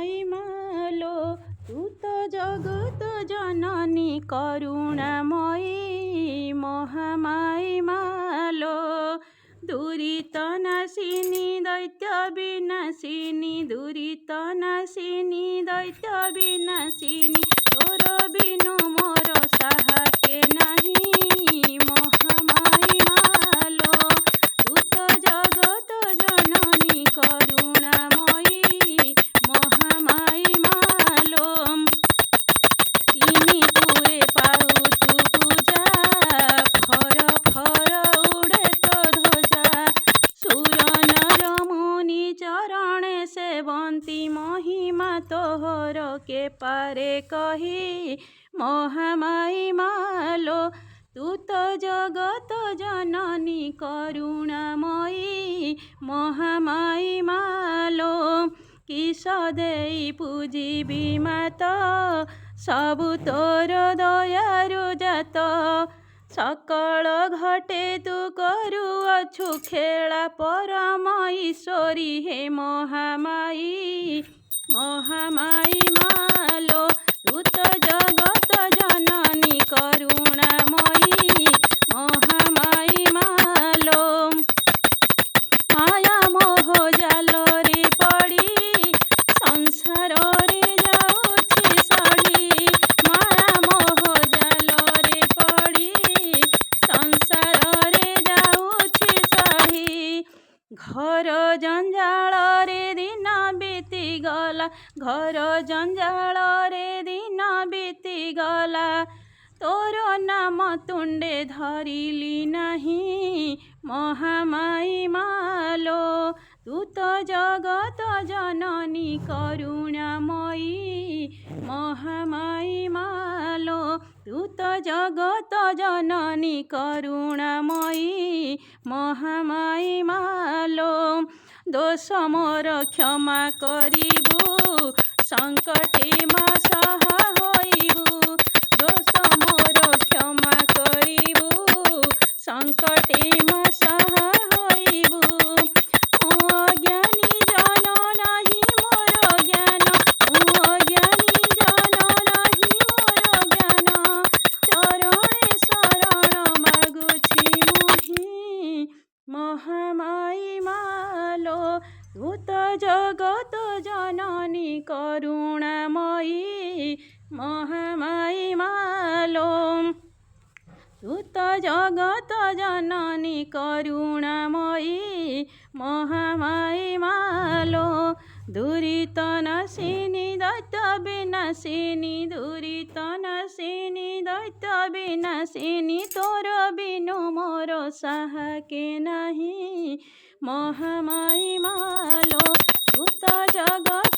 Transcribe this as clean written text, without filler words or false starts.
মহামায়ী মালো তু তো জগত জননী করুণাময়ী মহামায়ী মালো দুরিত নাশিনী দৈত্য বিনাশিনী দুরিত নাশিনী দৈত্য বিনাশিনী তোর বিনু মোর সাহাকে নাহি মহামায়ী মালো তু তো জগত জননী করুণাময়ী মহামায়ী মালো তিনি পুরে পাউ তু পূজা ফর ফর উড়ে তো ধ্বজা সুর নর মুনি চরণে সেবন্তী মহিমা তোহর কে পারে কহি মহামায়ী মালো তু তো জগত জননী করুণাময়ী মহামায়ী মালো কিস দেই পূজিবি মাত ସବୁ ତୋର ଦୟାରୁ ଜାତ ସକଳ ଘଟେ ତୁ କରୁଅଛୁ ଖେଳା ପରମ ଈଶ୍ୱରୀ ହେ ମହାମାୟୀ ମହାମାୟୀ ମାଲୋ ତୁ ତ ଜଗତ ଜନନୀ କରୁଣାମୟୀ ମହାମାୟୀ ମାଲୋ ମାୟା ମୋହ ଜାଲରେ ପଡ଼ି ସଂସାରରେ ଯାଉଛି ସଢ଼ି ମାୟା ମୋହ ଜାଲରେ ପଡ଼ି ସଂସାରରେ ଯାଉଛି ସଢ଼ି ଘର ଜଞ୍ଜାଳରେ ଦିନ ବିତିଗଲା ଘର ଜଞ୍ଜାଳରେ ଦିନ ବିତିଗଲା ତୋର ନାମ ତୁଣ୍ଡେ ଧରିଲି ନାହିଁ ମହାମାୟୀ ମାଲୋ ତୁ ତ ଜଗତ ଜନନୀ କରୁଣାମୟୀ ମହାମାୟୀ ମାଲୋ ତୁ ତ ଜଗତ ଜନନୀ କରୁଣାମୟୀ ମହାମାୟୀ ମାଲୋ ଦୋଷ ମୋର କ୍ଷମା କରିବୁ ସଙ୍କଟେ ମା ସାହା ହୋଇବୁ ଦୋଷ ମୋର କ୍ଷମା କରିବୁ ସଙ୍କଟେ ମା ସାହା ହୋଇବୁ ମୁଁ ଅଜ୍ଞାନୀ ଜନ ନାହିଁ ମୋର ଜ୍ଞାନ ମୁଁ ଅଜ୍ଞାନୀ ଜନ ନାହିଁ ମୋର ଜ୍ଞାନ ଚରଣେ ଶରଣ ମାଗୁଛି ମୁହିଁ ମହାମାୟୀ ମାଲୋ ତୁ ତ ଜଗତ ଜନନୀ କରୁଣାମୟୀ ମହାମାୟୀ ମାଲୋ ତୁ ତ ଜଗତ ଜନନୀ କରୁଣାମୟୀ ମହାମାୟୀ ମାଲୋ ଦୁରିତ ନାଶିନୀ ଦୈତ୍ୟ ବିନାଶିନୀ ଦୁରିତ ନାଶିନୀ ଦୈତ୍ୟ ବିନାଶିନୀ ତୋର ବିନୁ ମୋର ସାହାକେ ନାହିଁ ମହାମାୟୀ ମାଲୋ ତୁ ତ ଜଗତ